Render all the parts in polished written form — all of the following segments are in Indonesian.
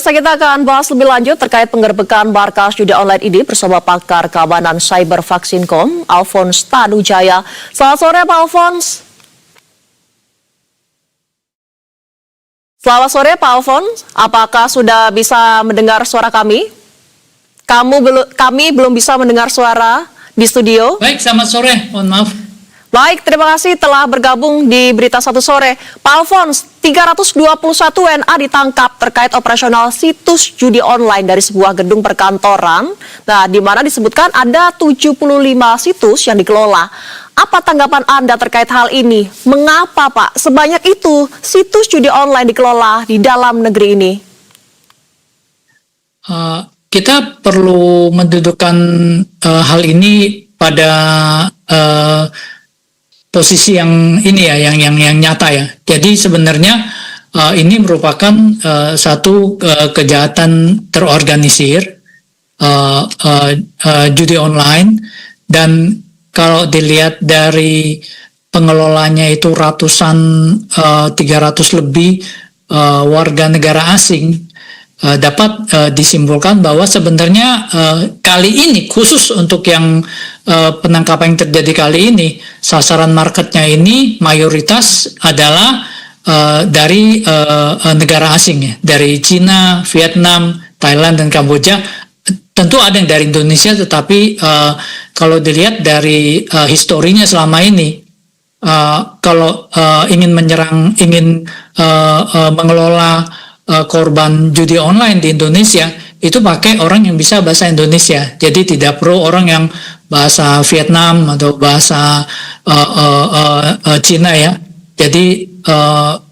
Pemirsa, kita akan bahas lebih lanjut terkait penggerbekan markas judi online ini bersama pakar keamanan cyber Vaksinkom, Alphonse Tanujaya. Selamat sore, Pak Alphonse. Selamat sore, Pak Alphonse. Apakah sudah bisa mendengar suara kami? Kami belum bisa mendengar suara di studio. Baik, selamat sore. Mohon maaf. Baik, terima kasih telah bergabung di Berita Satu Sore. Pak Alphonse, 321 WNA ditangkap terkait operasional situs judi online dari sebuah gedung perkantoran. Nah, di mana disebutkan ada 75 situs yang dikelola. Apa tanggapan Anda terkait hal ini? Mengapa, Pak, sebanyak itu situs judi online dikelola di dalam negeri ini? Kita perlu mendudukkan hal ini pada posisi yang ini ya, yang nyata ya. Jadi sebenarnya ini merupakan satu kejahatan terorganisir, judi online, dan kalau dilihat dari pengelolanya itu ratusan, 300 lebih warga negara asing, dapat disimpulkan bahwa sebenarnya kali ini khusus untuk yang penangkapan yang terjadi kali ini, sasaran marketnya ini mayoritas adalah dari negara asing ya, dari Cina, Vietnam, Thailand, dan Kamboja. Tentu ada yang dari Indonesia, tetapi kalau dilihat dari historinya selama ini, kalau ingin mengelola korban judi online di Indonesia, itu pakai orang yang bisa bahasa Indonesia. Jadi tidak perlu orang yang bahasa Vietnam atau bahasa Cina ya. Jadi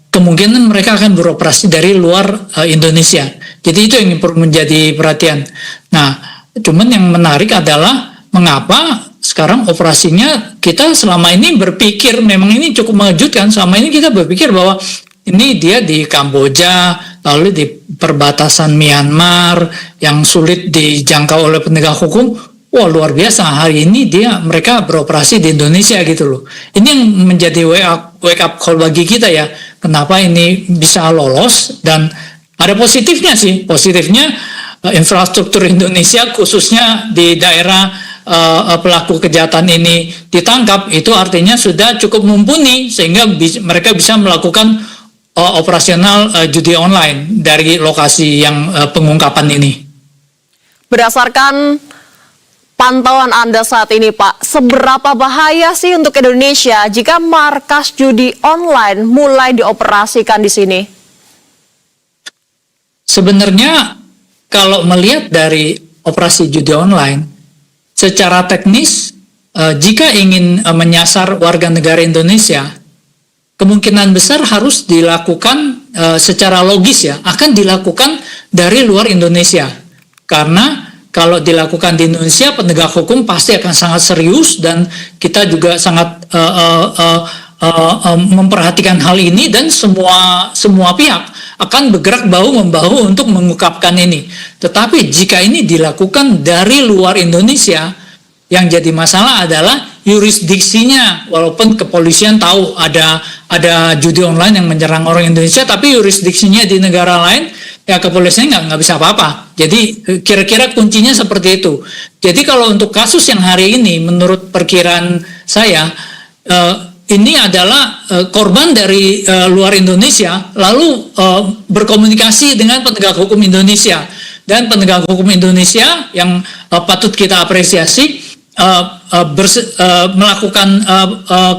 kemungkinan mereka akan beroperasi dari luar Indonesia. Jadi itu yang perlu menjadi perhatian. Nah, cuman yang menarik adalah mengapa sekarang operasinya kita selama ini berpikir, memang ini cukup mengejutkan. Selama ini kita berpikir bahwa ini dia di Kamboja, lalu di perbatasan Myanmar yang sulit dijangkau oleh penegak hukum. Wah, luar biasa, hari ini mereka beroperasi di Indonesia gitu loh. Ini yang menjadi wake up call bagi kita ya. Kenapa ini bisa lolos, dan ada positifnya sih. Positifnya infrastruktur Indonesia khususnya di daerah pelaku kejahatan ini ditangkap, itu artinya sudah cukup mumpuni sehingga mereka bisa melakukan operasional judi online dari lokasi yang pengungkapan ini. Berdasarkan pantauan Anda saat ini, Pak, seberapa bahaya sih untuk Indonesia jika markas judi online mulai dioperasikan di sini? Sebenarnya kalau melihat dari operasi judi online, secara teknis, jika ingin menyasar warga negara Indonesia, kemungkinan besar harus dilakukan secara logis ya, akan dilakukan dari luar Indonesia. Karena kalau dilakukan di Indonesia, penegak hukum pasti akan sangat serius, dan kita juga sangat memperhatikan hal ini, dan semua pihak akan bergerak bahu-membahu untuk mengungkapkan ini. Tetapi jika ini dilakukan dari luar Indonesia, yang jadi masalah adalah yurisdiksinya. Walaupun kepolisian tahu ada judi online yang menyerang orang Indonesia, tapi yurisdiksinya di negara lain, ya kepolisian nggak bisa apa-apa. Jadi kira-kira kuncinya seperti itu. Jadi kalau untuk kasus yang hari ini, menurut perkiraan saya, ini adalah korban dari luar Indonesia, lalu berkomunikasi dengan penegak hukum Indonesia. Dan penegak hukum Indonesia yang patut kita apresiasi, melakukan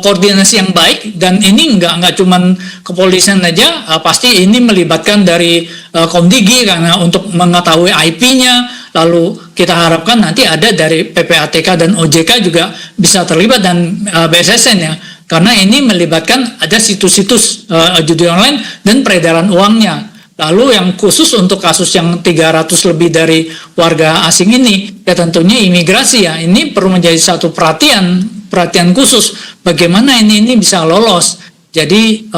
koordinasi yang baik, dan ini nggak cuman kepolisian aja, pasti ini melibatkan dari Komdigi karena untuk mengetahui IP-nya, lalu kita harapkan nanti ada dari PPATK dan OJK juga bisa terlibat, dan BSSN ya, karena ini melibatkan ada situs-situs judi online dan peredaran uangnya. Lalu yang khusus untuk kasus yang 300 lebih dari warga asing ini, ya tentunya imigrasi ya, ini perlu menjadi satu perhatian khusus, bagaimana ini bisa lolos. Jadi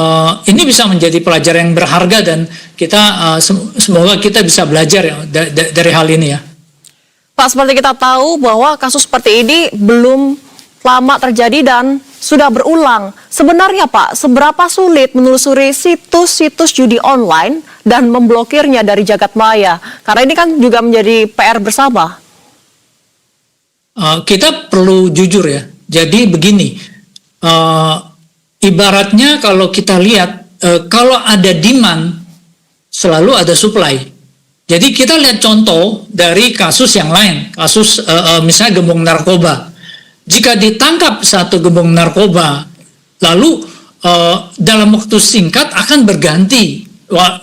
ini bisa menjadi pelajaran yang berharga, dan kita semoga kita bisa belajar ya dari hal ini ya. Pak, seperti kita tahu bahwa kasus seperti ini belum lama terjadi dan sudah berulang. Sebenarnya Pak, seberapa sulit menelusuri situs-situs judi online dan memblokirnya dari jagat maya? Karena ini kan juga menjadi PR bersama. Kita perlu jujur ya. Jadi begini, ibaratnya kalau kita lihat, kalau ada demand, selalu ada supply. Jadi kita lihat contoh dari kasus yang lain, kasus misalnya gembong narkoba. Jika ditangkap satu gembong narkoba, lalu dalam waktu singkat akan berganti,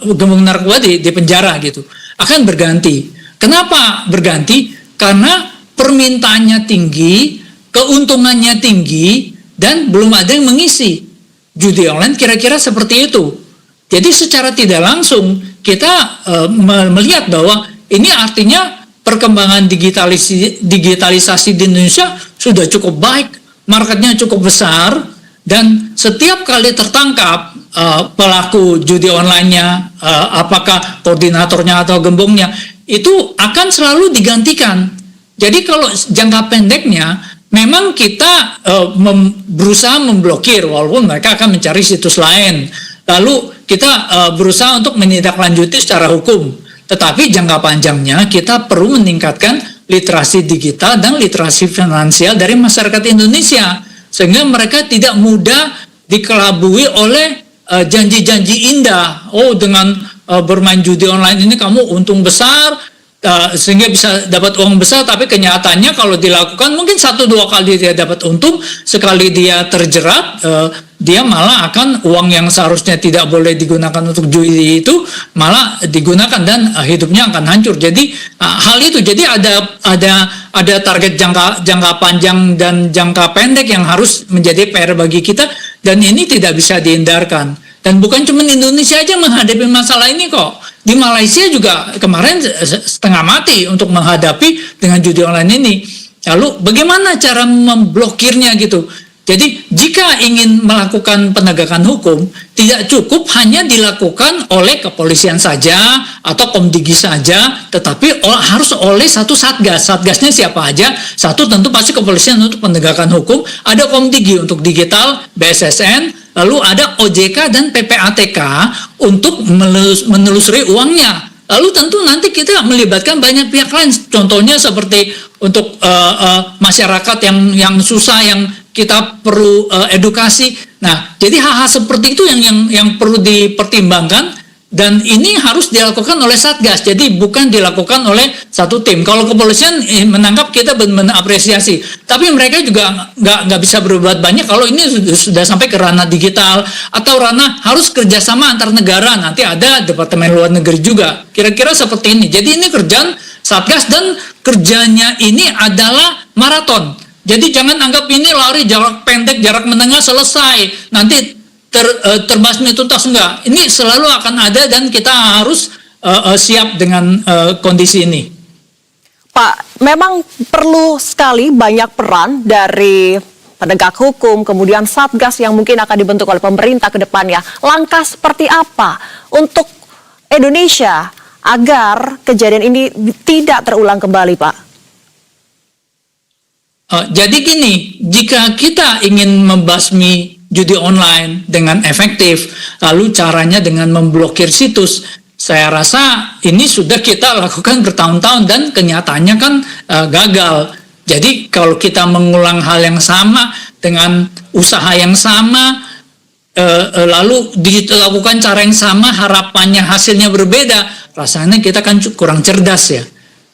gembong narkoba di penjara gitu, akan berganti. Kenapa berganti? Karena permintaannya tinggi, keuntungannya tinggi, dan belum ada yang mengisi. Judi online kira-kira seperti itu. Jadi secara tidak langsung kita melihat bahwa ini artinya perkembangan digitalisasi di Indonesia sudah cukup baik, marketnya cukup besar, dan setiap kali tertangkap pelaku judi online-nya, apakah koordinatornya atau gembongnya, itu akan selalu digantikan. Jadi kalau jangka pendeknya, memang kita berusaha memblokir, walaupun mereka akan mencari situs lain. Lalu kita berusaha untuk menindaklanjuti secara hukum. Tetapi jangka panjangnya kita perlu meningkatkan literasi digital dan literasi finansial dari masyarakat Indonesia. Sehingga mereka tidak mudah dikelabui oleh janji-janji indah. Oh, dengan bermain judi online ini kamu untung besar, sehingga bisa dapat uang besar, tapi kenyataannya kalau dilakukan mungkin 1-2 kali dia dapat untung, sekali dia terjerat, dia malah akan uang yang seharusnya tidak boleh digunakan untuk judi itu malah digunakan dan hidupnya akan hancur. Jadi hal itu, jadi ada target jangka panjang dan jangka pendek yang harus menjadi PR bagi kita, dan ini tidak bisa dihindarkan. Dan bukan cuma Indonesia aja menghadapi masalah ini kok. Di Malaysia juga kemarin setengah mati untuk menghadapi dengan judi online ini. Lalu bagaimana cara memblokirnya gitu? Jadi jika ingin melakukan penegakan hukum, tidak cukup hanya dilakukan oleh kepolisian saja atau Komdigi saja, tetapi harus oleh satu satgas. Satgasnya siapa aja? Satu tentu pasti kepolisian untuk penegakan hukum, ada Komdigi untuk digital, BSSN, lalu ada OJK dan PPATK untuk menelusuri uangnya. Lalu tentu nanti kita melibatkan banyak pihak lain. Contohnya seperti untuk masyarakat yang susah, yang kita perlu edukasi. Nah, jadi hal-hal seperti itu yang perlu dipertimbangkan, dan ini harus dilakukan oleh Satgas. Jadi bukan dilakukan oleh satu tim. Kalau kepolisian menangkap, kita benar-benar apresiasi. Tapi mereka juga nggak bisa berbuat banyak kalau ini sudah sampai ke ranah digital atau ranah harus kerjasama antar negara. Nanti ada Departemen Luar Negeri juga. Kira-kira seperti ini. Jadi ini kerjaan Satgas, dan kerjanya ini adalah maraton. Jadi jangan anggap ini lari jarak pendek, jarak menengah selesai. Nanti terbasmi tuntas, enggak. Ini selalu akan ada dan kita harus siap dengan kondisi ini. Pak, memang perlu sekali banyak peran dari penegak hukum, kemudian Satgas yang mungkin akan dibentuk oleh pemerintah ke depannya. Langkah seperti apa untuk Indonesia agar kejadian ini tidak terulang kembali, Pak? Jadi gini, jika kita ingin membasmi judi online dengan efektif, lalu caranya dengan memblokir situs, saya rasa ini sudah kita lakukan bertahun-tahun dan kenyataannya kan gagal. Jadi kalau kita mengulang hal yang sama dengan usaha yang sama, lalu dilakukan cara yang sama, harapannya hasilnya berbeda, rasanya kita kan kurang cerdas ya.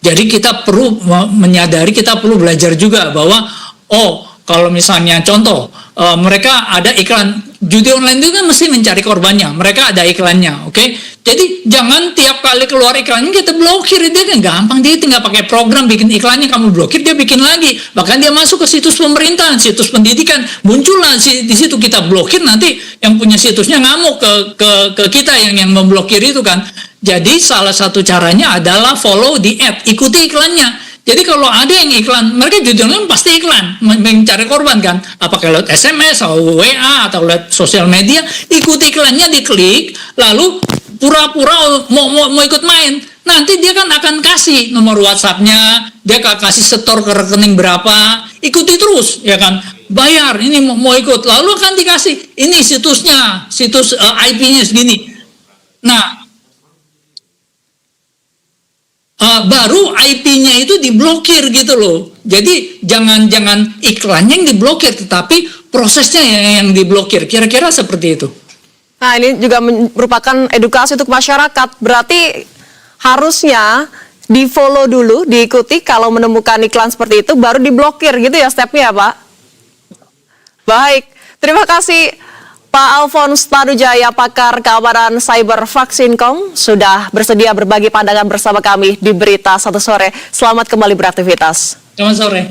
Jadi kita perlu menyadari, kita perlu belajar juga bahwa kalau misalnya contoh, mereka ada iklan judi online itu kan mesti mencari korbannya, mereka ada iklannya, oke? Jadi jangan tiap kali keluar iklannya kita blokir, dia kan gampang, dia tinggal pakai program bikin iklannya, kamu blokir dia bikin lagi, bahkan dia masuk ke situs pemerintahan, situs pendidikan, muncullah di situ kita blokir, nanti yang punya situsnya ngamuk ke kita yang memblokir itu kan. Jadi salah satu caranya adalah follow the ad, ikuti iklannya. Jadi kalau ada yang iklan, mereka judi online pasti iklan, mencari korban kan. Apakah lewat SMS, atau WA, atau lewat sosial media, ikuti iklannya, diklik, lalu pura-pura mau ikut main. Nanti dia kan akan kasih nomor WhatsApp-nya, dia akan kasih setor ke rekening berapa, ikuti terus, ya kan. bayar, ini mau ikut, lalu akan dikasih ini situsnya, situs IP-nya segini. Nah, baru IP-nya itu diblokir gitu loh. Jadi jangan iklannya yang diblokir, tetapi prosesnya yang diblokir. Kira-kira seperti itu. Nah, ini juga merupakan edukasi untuk masyarakat. Berarti harusnya di-follow dulu, diikuti kalau menemukan iklan seperti itu, baru diblokir gitu ya stepnya, Pak? Baik, terima kasih Pak Alphonse Tanujaya, pakar keamanan cyber Vaksin.com, sudah bersedia berbagi pandangan bersama kami di Berita Satu Sore. Selamat kembali beraktivitas. Selamat sore.